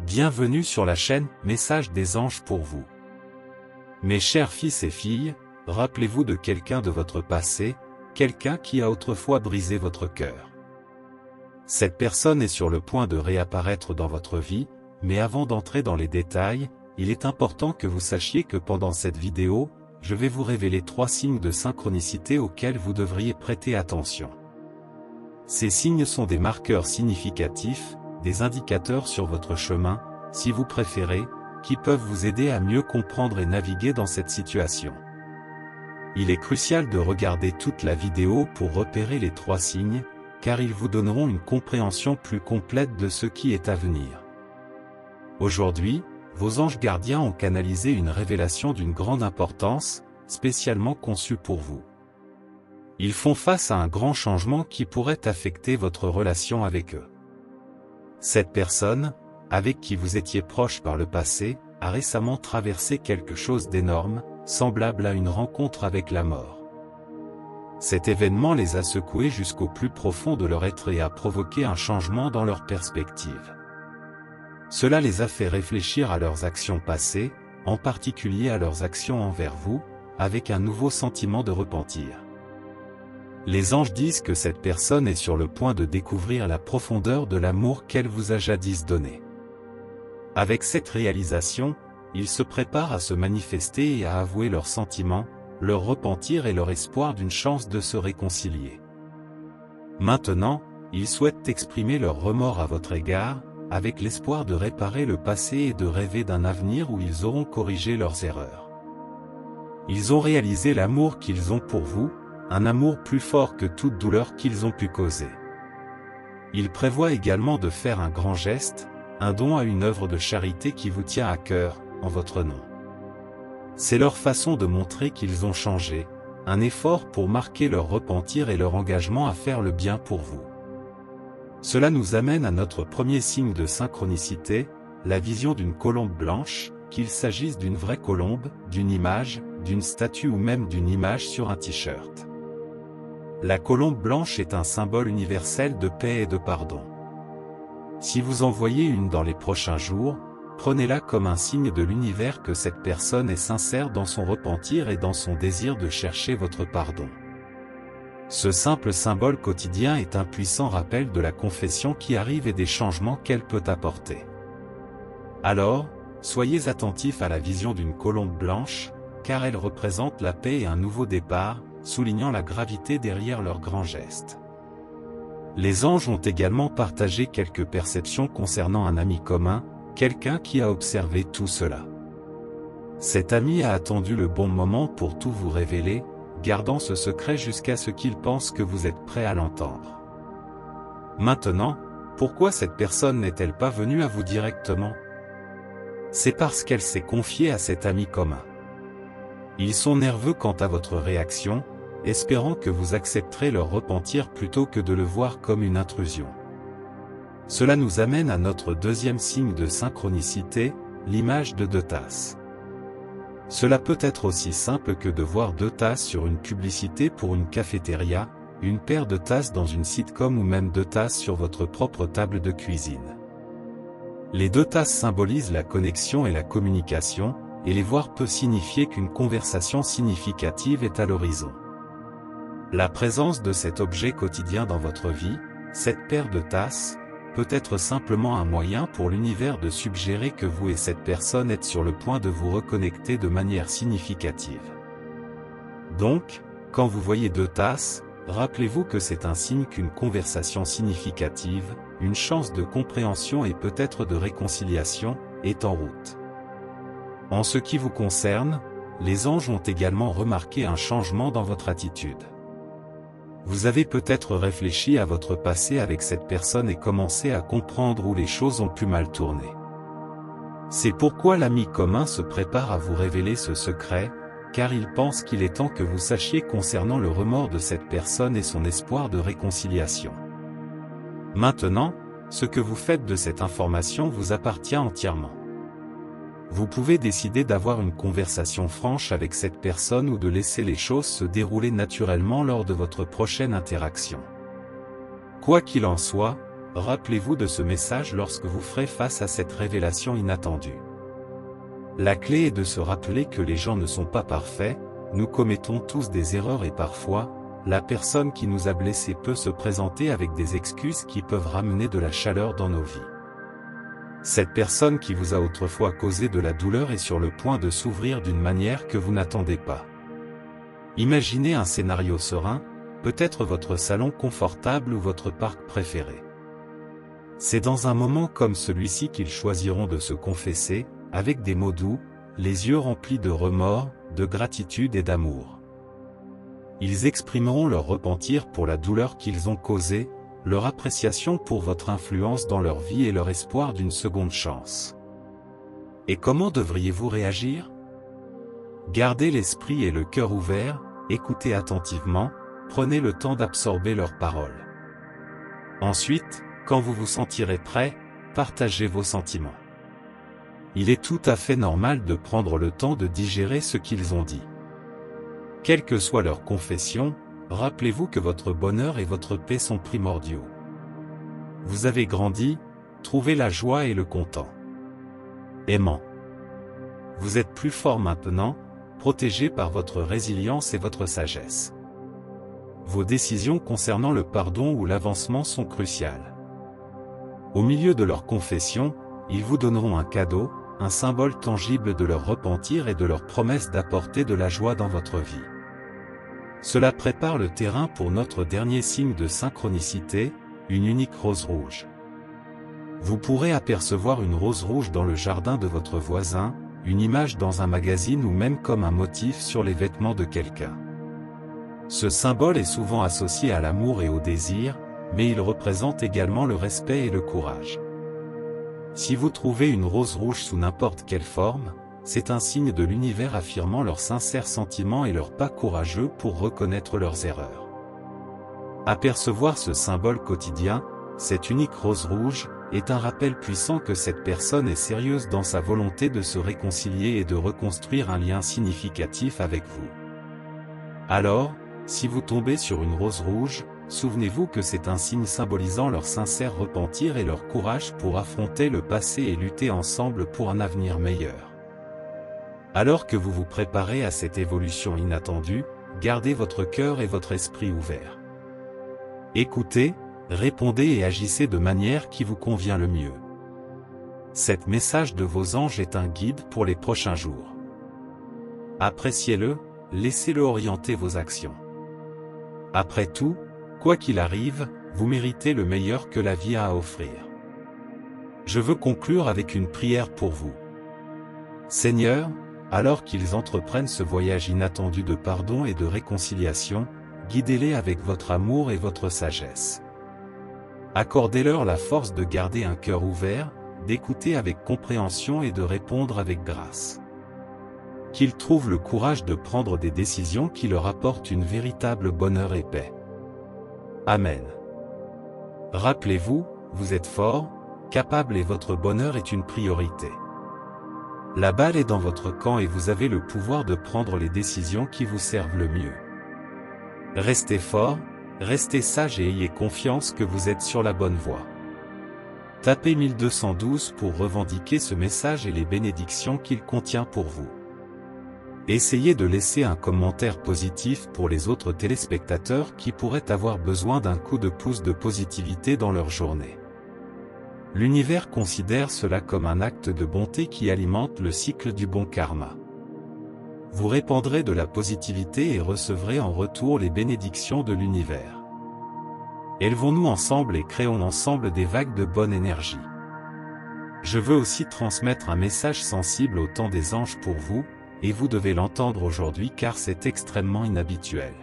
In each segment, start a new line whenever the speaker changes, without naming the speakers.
Bienvenue sur la chaîne Message des anges pour vous. Mes chers fils et filles, rappelez-vous de quelqu'un de votre passé, quelqu'un qui a autrefois brisé votre cœur. Cette personne est sur le point de réapparaître dans votre vie, mais avant d'entrer dans les détails, il est important que vous sachiez que pendant cette vidéo, je vais vous révéler 3 signes de synchronicité auxquels vous devriez prêter attention. Ces signes sont des marqueurs significatifs, des indicateurs sur votre chemin, si vous préférez, qui peuvent vous aider à mieux comprendre et naviguer dans cette situation. Il est crucial de regarder toute la vidéo pour repérer les 3 signes, car ils vous donneront une compréhension plus complète de ce qui est à venir. Aujourd'hui, vos anges gardiens ont canalisé une révélation d'une grande importance, spécialement conçue pour vous. Ils font face à un grand changement qui pourrait affecter votre relation avec eux. Cette personne, avec qui vous étiez proche par le passé, a récemment traversé quelque chose d'énorme, semblable à une rencontre avec la mort. Cet événement les a secoués jusqu'au plus profond de leur être et a provoqué un changement dans leur perspective. Cela les a fait réfléchir à leurs actions passées, en particulier à leurs actions envers vous, avec un nouveau sentiment de repentir. Les anges disent que cette personne est sur le point de découvrir la profondeur de l'amour qu'elle vous a jadis donné. Avec cette réalisation, ils se préparent à se manifester et à avouer leurs sentiments, leur repentir et leur espoir d'une chance de se réconcilier. Maintenant, ils souhaitent exprimer leur remords à votre égard, avec l'espoir de réparer le passé et de rêver d'un avenir où ils auront corrigé leurs erreurs. Ils ont réalisé l'amour qu'ils ont pour vous, un amour plus fort que toute douleur qu'ils ont pu causer. Ils prévoient également de faire un grand geste, un don à une œuvre de charité qui vous tient à cœur, en votre nom. C'est leur façon de montrer qu'ils ont changé, un effort pour marquer leur repentir et leur engagement à faire le bien pour vous. Cela nous amène à notre premier signe de synchronicité, la vision d'une colombe blanche, qu'il s'agisse d'une vraie colombe, d'une image, d'une statue ou même d'une image sur un t-shirt. La colombe blanche est un symbole universel de paix et de pardon. Si vous en voyez une dans les prochains jours, prenez-la comme un signe de l'univers que cette personne est sincère dans son repentir et dans son désir de chercher votre pardon. Ce simple symbole quotidien est un puissant rappel de la confession qui arrive et des changements qu'elle peut apporter. Alors, soyez attentifs à la vision d'une colombe blanche, car elle représente la paix et un nouveau départ, soulignant la gravité derrière leur grand geste. Les anges ont également partagé quelques perceptions concernant un ami commun, quelqu'un qui a observé tout cela. Cet ami a attendu le bon moment pour tout vous révéler, gardant ce secret jusqu'à ce qu'il pense que vous êtes prêt à l'entendre. Maintenant, pourquoi cette personne n'est-elle pas venue à vous directement? C'est parce qu'elle s'est confiée à cet ami commun. Ils sont nerveux quant à votre réaction, espérant que vous accepterez leur repentir plutôt que de le voir comme une intrusion. Cela nous amène à notre deuxième signe de synchronicité, l'image de 2 tasses. Cela peut être aussi simple que de voir 2 tasses sur une publicité pour une cafétéria, une paire de tasses dans une sitcom ou même 2 tasses sur votre propre table de cuisine. Les 2 tasses symbolisent la connexion et la communication, et les voir peut signifier qu'une conversation significative est à l'horizon. La présence de cet objet quotidien dans votre vie, cette paire de tasses, peut être simplement un moyen pour l'univers de suggérer que vous et cette personne êtes sur le point de vous reconnecter de manière significative. Donc, quand vous voyez 2 tasses, rappelez-vous que c'est un signe qu'une conversation significative, une chance de compréhension et peut-être de réconciliation, est en route. En ce qui vous concerne, les anges ont également remarqué un changement dans votre attitude. Vous avez peut-être réfléchi à votre passé avec cette personne et commencé à comprendre où les choses ont pu mal tourner. C'est pourquoi l'ami commun se prépare à vous révéler ce secret, car il pense qu'il est temps que vous sachiez concernant le remords de cette personne et son espoir de réconciliation. Maintenant, ce que vous faites de cette information vous appartient entièrement. Vous pouvez décider d'avoir une conversation franche avec cette personne ou de laisser les choses se dérouler naturellement lors de votre prochaine interaction. Quoi qu'il en soit, rappelez-vous de ce message lorsque vous ferez face à cette révélation inattendue. La clé est de se rappeler que les gens ne sont pas parfaits, nous commettons tous des erreurs et parfois, la personne qui nous a blessés peut se présenter avec des excuses qui peuvent ramener de la chaleur dans nos vies. Cette personne qui vous a autrefois causé de la douleur est sur le point de s'ouvrir d'une manière que vous n'attendez pas. Imaginez un scénario serein, peut-être votre salon confortable ou votre parc préféré. C'est dans un moment comme celui-ci qu'ils choisiront de se confesser, avec des mots doux, les yeux remplis de remords, de gratitude et d'amour. Ils exprimeront leur repentir pour la douleur qu'ils ont causée, leur appréciation pour votre influence dans leur vie et leur espoir d'une seconde chance. Et comment devriez-vous réagir? Gardez l'esprit et le cœur ouverts, écoutez attentivement, prenez le temps d'absorber leurs paroles. Ensuite, quand vous vous sentirez prêt, partagez vos sentiments. Il est tout à fait normal de prendre le temps de digérer ce qu'ils ont dit. Quelle que soit leur confession, rappelez-vous que votre bonheur et votre paix sont primordiaux. Vous avez grandi, trouvez la joie et le content. Aimant. Vous êtes plus fort maintenant, protégé par votre résilience et votre sagesse. Vos décisions concernant le pardon ou l'avancement sont cruciales. Au milieu de leur confession, ils vous donneront un cadeau, un symbole tangible de leur repentir et de leur promesse d'apporter de la joie dans votre vie. Cela prépare le terrain pour notre dernier signe de synchronicité, une unique rose rouge. Vous pourrez apercevoir une rose rouge dans le jardin de votre voisin, une image dans un magazine ou même comme un motif sur les vêtements de quelqu'un. Ce symbole est souvent associé à l'amour et au désir, mais il représente également le respect et le courage. Si vous trouvez une rose rouge sous n'importe quelle forme, c'est un signe de l'univers affirmant leurs sincères sentiments et leur pas courageux pour reconnaître leurs erreurs. Apercevoir ce symbole quotidien, cette unique rose rouge, est un rappel puissant que cette personne est sérieuse dans sa volonté de se réconcilier et de reconstruire un lien significatif avec vous. Alors, si vous tombez sur une rose rouge, souvenez-vous que c'est un signe symbolisant leur sincère repentir et leur courage pour affronter le passé et lutter ensemble pour un avenir meilleur. Alors que vous vous préparez à cette évolution inattendue, gardez votre cœur et votre esprit ouverts. Écoutez, répondez et agissez de manière qui vous convient le mieux. Cet message de vos anges est un guide pour les prochains jours. Appréciez-le, laissez-le orienter vos actions. Après tout, quoi qu'il arrive, vous méritez le meilleur que la vie a à offrir. Je veux conclure avec une prière pour vous. Seigneur, alors qu'ils entreprennent ce voyage inattendu de pardon et de réconciliation, guidez-les avec votre amour et votre sagesse. Accordez-leur la force de garder un cœur ouvert, d'écouter avec compréhension et de répondre avec grâce. Qu'ils trouvent le courage de prendre des décisions qui leur apportent une véritable bonheur et paix. Amen. Rappelez-vous, vous êtes fort, capable et votre bonheur est une priorité. La balle est dans votre camp et vous avez le pouvoir de prendre les décisions qui vous servent le mieux. Restez fort, restez sage et ayez confiance que vous êtes sur la bonne voie. Tapez 1212 pour revendiquer ce message et les bénédictions qu'il contient pour vous. Essayez de laisser un commentaire positif pour les autres téléspectateurs qui pourraient avoir besoin d'un coup de pouce de positivité dans leur journée. L'univers considère cela comme un acte de bonté qui alimente le cycle du bon karma. Vous répandrez de la positivité et recevrez en retour les bénédictions de l'univers. Élevons-nous ensemble et créons ensemble des vagues de bonne énergie. Je veux aussi transmettre un message sensible au temps des anges pour vous, et vous devez l'entendre aujourd'hui car c'est extrêmement inhabituel.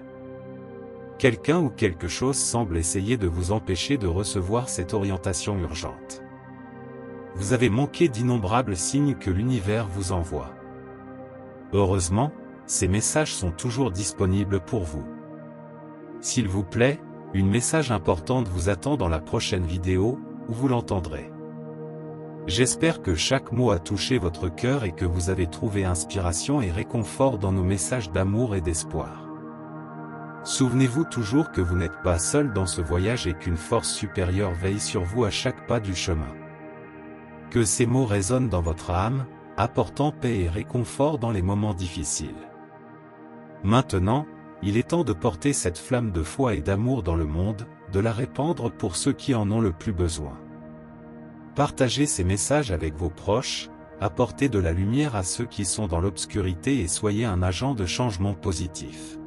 Quelqu'un ou quelque chose semble essayer de vous empêcher de recevoir cette orientation urgente. Vous avez manqué d'innombrables signes que l'univers vous envoie. Heureusement, ces messages sont toujours disponibles pour vous. S'il vous plaît, une message importante vous attend dans la prochaine vidéo, où vous l'entendrez. J'espère que chaque mot a touché votre cœur et que vous avez trouvé inspiration et réconfort dans nos messages d'amour et d'espoir. Souvenez-vous toujours que vous n'êtes pas seul dans ce voyage et qu'une force supérieure veille sur vous à chaque pas du chemin. Que ces mots résonnent dans votre âme, apportant paix et réconfort dans les moments difficiles. Maintenant, il est temps de porter cette flamme de foi et d'amour dans le monde, de la répandre pour ceux qui en ont le plus besoin. Partagez ces messages avec vos proches, apportez de la lumière à ceux qui sont dans l'obscurité et soyez un agent de changement positif.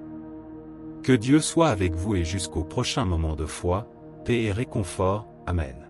Que Dieu soit avec vous et jusqu'au prochain moment de foi, paix et réconfort, Amen.